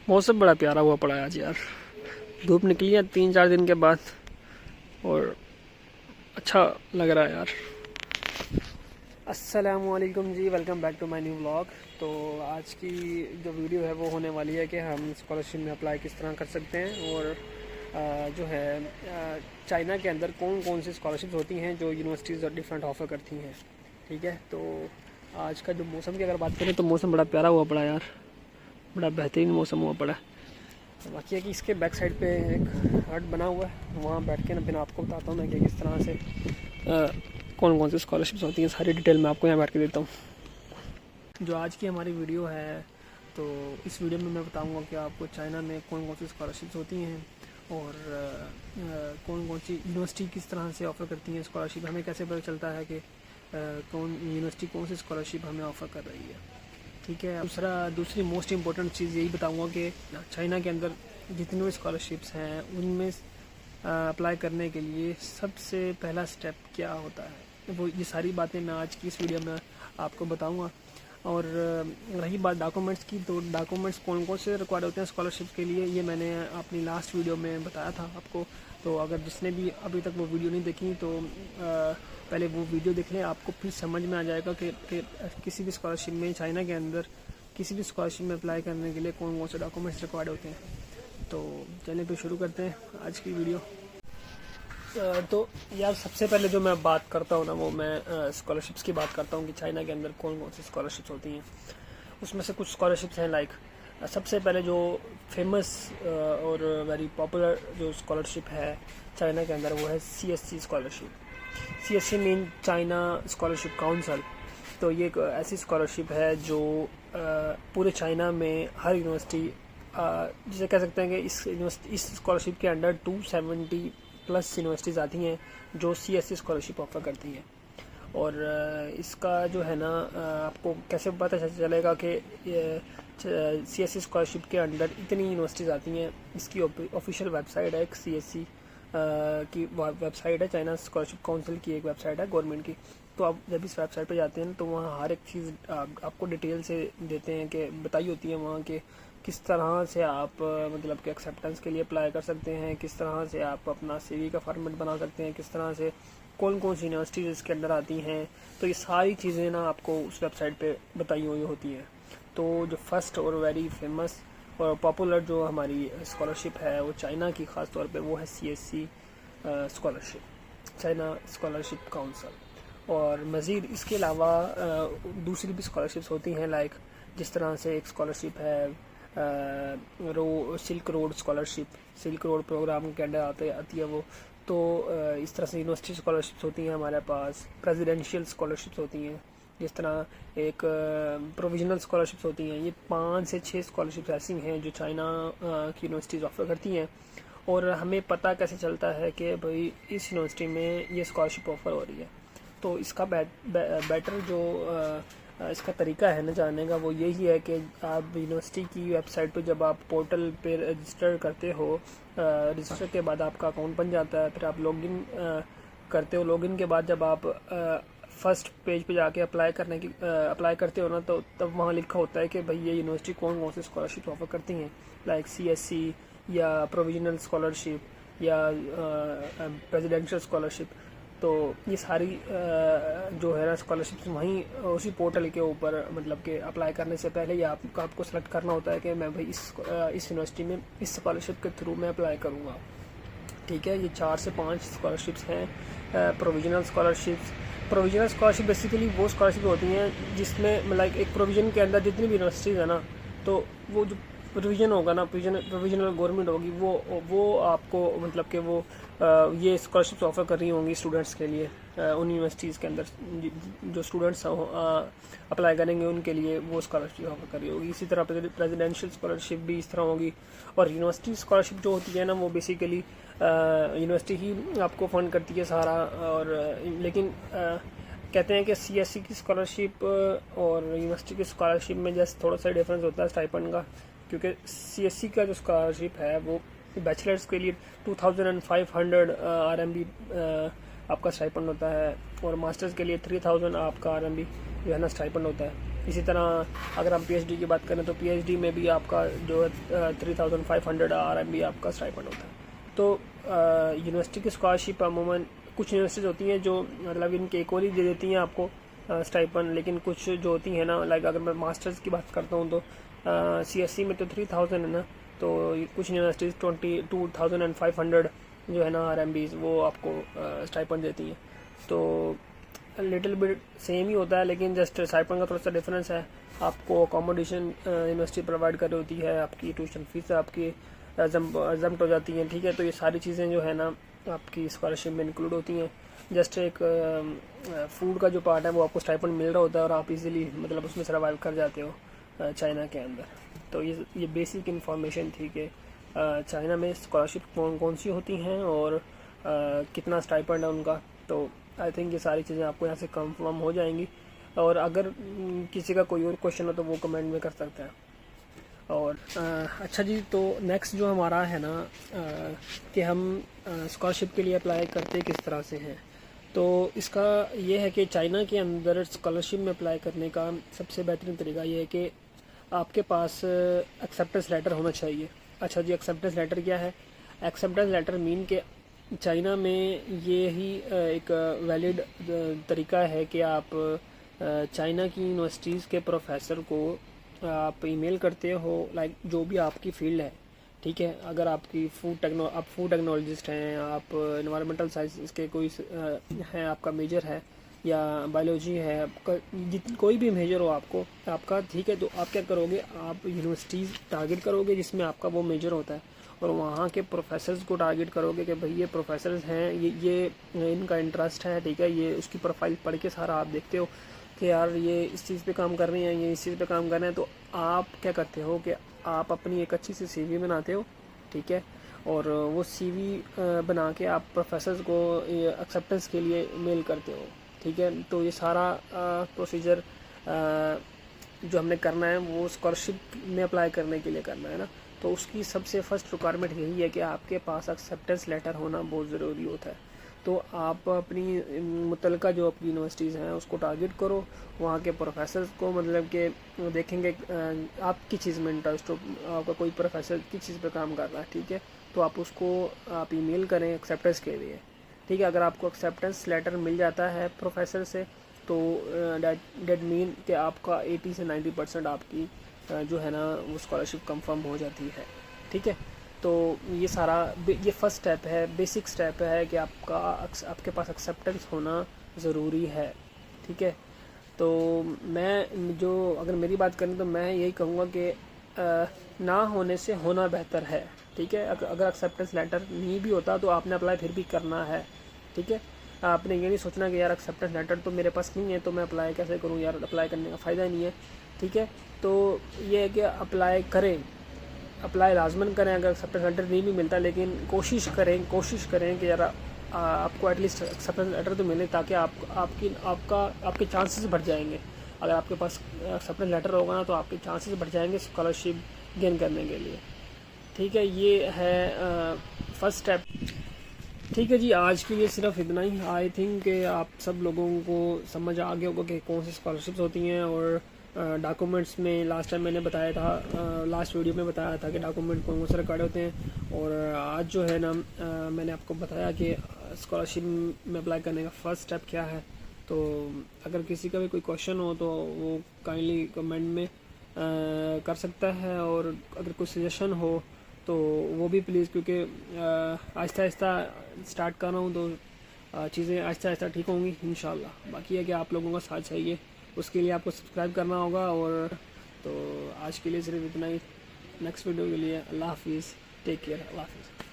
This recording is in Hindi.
मौसम बड़ा प्यारा हुआ पड़ा है आज यार। धूप निकली है 3-4 दिन के बाद और अच्छा लग रहा है यार। अस्सलामुअलैकुम जी, welcome back to my new vlog. तो आज की जो वीडियो है वो होने वाली है कि हम स्कॉलरशिप में अप्लाई किस तरह कर सकते हैं और जो है चाइना के अंदर कौन कौन सी स्कॉलरशिप होती हैं जो यूनिवर्सिटीज़ डिफरेंट ऑफ़र करती हैं। ठीक है, तो आज का जो मौसम की अगर बात करें तो मौसम बड़ा प्यारा हुआ पड़ा यार, बड़ा बेहतरीन मौसम हुआ पड़ा है। बाकी है कि इसके बैक साइड पे एक हट बना हुआ है, वहाँ बैठ के ना फिर आपको बताता हूँ मैं कि किस तरह से कौन कौन सी स्कॉलरशिप्स होती हैं, सारी डिटेल मैं आपको यहाँ बैठ के देता हूँ। जो आज की हमारी वीडियो है तो इस वीडियो में मैं बताऊँगा कि आपको चाइना में कौन कौन सी स्कॉलरशिप्स होती हैं और कौन कौन सी यूनिवर्सिटी किस तरह से ऑफ़र करती हैं स्कॉलरशिप। हमें कैसे पता चलता है कि कौन यूनिवर्सिटी कौन सी स्कॉलरशिप हमें ऑफ़र कर रही है। ठीक है, दूसरी मोस्ट इम्पोर्टेंट चीज़ यही बताऊंगा कि चाइना के अंदर जितनी भी स्कॉलरशिप्स हैं उनमें अप्लाई करने के लिए सबसे पहला स्टेप क्या होता है, वो ये सारी बातें मैं आज की इस वीडियो में आपको बताऊंगा। और रही बात डॉक्यूमेंट्स की, तो डॉक्यूमेंट्स कौन कौन से रिक्वायर्ड होते हैं स्कॉलरशिप के लिए ये मैंने अपनी लास्ट वीडियो में बताया था आपको। तो अगर जिसने भी अभी तक वो वीडियो नहीं देखी तो पहले वो वीडियो देख लें, आपको फिर समझ में आ जाएगा कि किसी भी स्कॉलरशिप में चाइना के अंदर किसी भी स्कॉलरशिप में अप्लाई करने के लिए कौन कौन से डॉक्यूमेंट्स रिक्वायर्ड होते हैं। तो चलिए फिर शुरू करते हैं आज की वीडियो। तो यार सबसे पहले जो मैं बात करता हूँ ना वो मैं स्कॉलरशिप्स की बात करता हूँ कि चाइना के अंदर कौन कौन सी स्कॉलरशिप्स होती हैं। उसमें से कुछ स्कॉलरशिप्स हैं लाइक सबसे पहले जो फेमस और वेरी पॉपुलर जो स्कॉलरशिप है चाइना के अंदर वो है CSC scholarship. CSC mean China scholarship council. तो ये एक ऐसी स्कॉलरशिप है जो पूरे चाइना में हर यूनिवर्सिटी जिसे कह सकते हैं कि इस स्कॉलरशिप के अंडर 270 प्लस यूनिवर्सिटीज़ आती हैं जो CSC स्कॉलरशिप ऑफर करती हैं। और इसका जो है ना आपको कैसे पता चलेगा कि CSC स्कॉलरशिप के अंडर इतनी यूनिवर्सिटीज़ आती हैं। इसकी ऑफिशियल वेबसाइट है, एक CSC की वेबसाइट है, चाइना स्कॉलरशिप काउंसिल की एक वेबसाइट है गवर्नमेंट की। तो आप जब इस वेबसाइट पर जाते हैं तो वहाँ हर एक चीज़ आपको डिटेल से देते हैं कि बताई होती है वहाँ के किस तरह से आप मतलब कि एक्सेप्टेंस के लिए अप्लाई कर सकते हैं, किस तरह से आप अपना CV का फॉर्मेट बना सकते हैं, किस तरह से कौन कौन सी यूनिवर्सिटीज़ इसके अंदर आती हैं। तो ये सारी चीज़ें ना आपको उस वेबसाइट पे बताई हुई होती हैं। तो जो फर्स्ट और वेरी फेमस और पॉपुलर जो हमारी स्कॉलरशिप है वो चाइना की ख़ास तौर पे वो है CSC scholarship, China scholarship council. और मज़ीद इसके अलावा दूसरी भी स्कॉलरशिप्स होती हैं लाइक जिस तरह से एक स्कॉलरशिप है Silk Road scholarship, Silk Road programme के अंडर आती है वो। तो इस तरह से यूनिवर्सिटी स्कॉलरशिप्स होती हैं हमारे पास, प्रेसिडेंशियल स्कॉलरशिप्स होती हैं, जिस तरह एक प्रोविजनल स्कॉलरशिप्स होती हैं। ये 5 से 6 स्कॉलरशिप्स ऐसी हैं जो चाइना की यूनिवर्सिटीज़ ऑफर करती हैं। और हमें पता कैसे चलता है कि भाई इस यूनिवर्सिटी में ये स्कॉलरशिप ऑफर हो रही है। तो इसका बेटर जो इसका तरीका है ना जानने का वो यही है कि आप यूनिवर्सिटी की वेबसाइट पे जब आप पोर्टल पे रजिस्टर करते हो, रजिस्टर के बाद आपका अकाउंट बन जाता है, फिर आप लॉगिन करते हो। लॉगिन के बाद जब आप फर्स्ट पेज पे जाके अप्लाई करते हो ना तो तब वहाँ लिखा होता है कि भाई ये यूनिवर्सिटी कौन कौन सी स्कॉलरशिप ऑफर करती हैं, लाइक CSC या प्रोविजनल स्कॉलरशिप या प्रेसिडेंशियल स्कॉलरशिप। तो ये सारी जो है ना स्कॉलरशिप्स वहीं उसी पोर्टल के ऊपर मतलब कि अप्लाई करने से पहले ही आपको सेलेक्ट करना होता है कि मैं भाई इस यूनिवर्सिटी में इस स्कॉलरशिप के थ्रू मैं अप्लाई करूँगा। ठीक है, ये 4 से 5 स्कॉलरशिप्स हैं। प्रोविजनल स्कॉलरशिप बेसिकली वो स्कॉलरशिप होती हैं जिसमें मतलब एक प्रोविजन के अंदर जितनी भी यूनिवर्सिटीज़ है ना, तो वो जो प्रोविजन होगा ना, प्रोविजनल गवर्नमेंट होगी वो आपको मतलब कि वो ये स्कॉलरशिप्स ऑफर कर रही होंगी स्टूडेंट्स के लिए। उन यूनिवर्सिटीज़ के अंदर जो स्टूडेंट्स अप्लाई करेंगे उनके लिए वो स्कॉलरशिप ऑफर कर रही होगी। इसी तरह प्रेसिडेंशियल स्कॉलरशिप भी इस तरह होगी। और यूनिवर्सिटी स्कॉलरशिप जो होती है ना वो बेसिकली यूनिवर्सिटी ही आपको फंड करती है सारा। और लेकिन कहते हैं कि CSC की स्कॉलरशिप और यूनिवर्सिटी की स्कॉलरशिप में जस्ट थोड़ा सा डिफरेंस होता है स्टाइपेंड का, क्योंकि CSC का जो स्कॉलरशिप है वो बैचलर्स के लिए 2500 RMB आपका स्टाइपेंड होता है और मास्टर्स के लिए 3000 आपका RMB जो है ना स्टाइपेंड होता है। इसी तरह अगर हम PhD की बात करें तो PhD में भी आपका जो 3500 RMB आपका स्टाइपेंड होता है। तो यूनिवर्सिटी की स्कॉलरशिप अमूमन कुछ यूनिवर्सिटीज़ होती हैं जो मतलब इनके इक्वली दे देती हैं आपको स्टाइपेंड, लेकिन कुछ जो होती हैं ना, लाइक अगर मैं मास्टर्स की बात करता हूँ तो CSE में तो 3000 है ना, तो कुछ यूनिवर्सिटीज़ 22,500 जो है ना RMBs वो आपको स्टाइपेंड देती हैं। तो लिटिल बिट सेम ही होता है, लेकिन जस्ट स्टाइपेंड का थोड़ा सा डिफरेंस है। आपको अकोमोडेशन यूनिवर्सिटी प्रोवाइड कर रही होती है, आपकी ट्यूशन फीस आपकी एग्जम्प्ट हो जाती हैं, ठीक है। तो ये सारी चीज़ें जो है ना आपकी स्कॉलरशिप में इंक्लूड होती हैं। जस्ट एक फूड का जो पार्ट है वो आपको स्टाइपेंड मिल रहा होता है और आप इजीली मतलब उसमें सर्वाइव कर जाते हो चाइना के अंदर। तो ये बेसिक इन्फॉर्मेशन थी कि चाइना में स्कॉलरशिप कौन कौन सी होती हैं और कितना स्टाइपेंड है उनका। तो आई थिंक ये सारी चीज़ें आपको यहाँ से कंफर्म हो जाएंगी, और अगर किसी का कोई और क्वेश्चन हो तो वो कमेंट में कर सकते हैं। और अच्छा जी, तो नेक्स्ट जो हमारा है ना कि हम स्कॉलरशिप के लिए अप्लाई करते किस तरह से हैं। तो इसका ये है कि चाइना के अंदर स्कॉलरशिप में अप्लाई करने का सबसे बेहतरीन तरीका ये है कि आपके पास एक्सेप्टेंस लेटर होना चाहिए। अच्छा जी, एक्सेप्टेंस लेटर क्या है? एक्सेप्टेंस लेटर मीन के चाइना में ये ही एक वैलिड तरीका है कि आप चाइना की यूनिवर्सिटीज़ के प्रोफेसर को आप ईमेल करते हो, लाइक जो भी आपकी फील्ड है, ठीक है। अगर आपकी आप फूड टेक्नोलॉजिस्ट हैं, आप इन्वायरमेंटल साइंस के कोई हैं, आपका मेजर है, या बायोलॉजी है, आपका कोई भी मेजर हो आपका, ठीक है। तो आप क्या करोगे, आप यूनिवर्सिटीज़ टारगेट करोगे जिसमें आपका वो मेजर होता है, और वहाँ के प्रोफेसर्स को टारगेट करोगे कि भाई ये प्रोफेसर्स हैं, ये इनका इंटरेस्ट है, ठीक है। ये उसकी प्रोफाइल पढ़ के सारा आप देखते हो कि यार ये इस चीज़ पे काम कर रही हैं, ये इस चीज़ पे काम कर रहे हैं। तो आप क्या करते हो कि आप अपनी एक अच्छी सी CV बनाते हो, ठीक है, और वो CV बना के आप प्रोफेसर्स को एक्सेप्टेंस के लिए मेल करते हो, ठीक है। तो ये सारा प्रोसीजर जो हमने करना है वो स्कॉलरशिप में अप्लाई करने के लिए करना है ना। तो उसकी सबसे फर्स्ट रिक्वायरमेंट यही है कि आपके पास एक्सेप्टेंस लेटर होना बहुत ज़रूरी होता है। तो आप अपनी मुतलका जो अपनी यूनिवर्सिटीज़ हैं उसको टारगेट करो, वहाँ के प्रोफेसर्स को मतलब कि देखेंगे आप किस चीज़ में इंटरेस्ट हो, आपका कोई प्रोफेसर किस चीज़ पे काम कर रहा है, ठीक है। तो आप उसको आप ईमेल करें एक्सेप्टेंस के लिए, ठीक है। अगर आपको एक्सेप्टेंस लेटर मिल जाता है प्रोफेसर से तो डेट मीन कि आपका 80 से 90% आपकी जो है ना वो स्कॉलरशिप कंफर्म हो जाती है, ठीक है। तो ये सारा ये फर्स्ट स्टेप है, बेसिक स्टेप है कि आपके पास एक्सेप्टेंस होना ज़रूरी है, ठीक है। तो मैं जो अगर मेरी बात करें तो मैं यही कहूँगा कि ना होने से होना बेहतर है, ठीक है। अगर एक्सेप्टेंस लेटर नहीं भी होता तो आपने अप्लाई फिर भी करना है, ठीक है। आपने ये नहीं सोचना कि यार एक्सेप्टेंस लेटर तो मेरे पास नहीं है तो मैं अप्लाई कैसे करूँ, यार अप्लाई करने का फ़ायदा नहीं है, ठीक है। तो ये है कि अप्लाई करें, अप्लाई लाजमन करें। अगर एक्सेप्टेंस लेटर नहीं भी मिलता लेकिन कोशिश करें कि यार आपको एटलीस्ट एक्सेप्टेंस लेटर तो मिले, ताकि आपके चांसेस बढ़ जाएंगे। अगर आपके पास एक्सेप्टेंस लेटर होगा ना तो आपके चांसेस बढ़ जाएंगे स्कॉलरशिप गेन करने के लिए, ठीक है। ये है फर्स्ट स्टेप, ठीक है जी। आज के लिए सिर्फ इतना ही। आई थिंक कि आप सब लोगों को समझ आ गया होगा कि कौन सी स्कॉलरशिप्स होती हैं, और डॉक्यूमेंट्स में लास्ट टाइम मैंने बताया था, लास्ट वीडियो में बताया था कि डॉक्यूमेंट कौन से रिकॉर्ड होते हैं। और आज जो है ना मैंने आपको बताया कि स्कॉलरशिप में अप्लाई करने का फर्स्ट स्टेप क्या है। तो अगर किसी का भी कोई क्वेश्चन हो तो वो काइंडली कमेंट में कर सकता है, और अगर कोई सजेशन हो तो वो भी प्लीज़, क्योंकि आहिस्ता आहिस्ता स्टार्ट कर रहा हूँ तो चीज़ें आहिस्ता आहिस्ता ठीक होंगी इंशाल्लाह। बाकी है कि आप लोगों का साथ चाहिए, उसके लिए आपको सब्सक्राइब करना होगा। और तो आज के लिए सिर्फ इतना ही। नेक्स्ट वीडियो के लिए अल्लाह हाफिज़, टेक केयर, अल्लाह हाफिज़।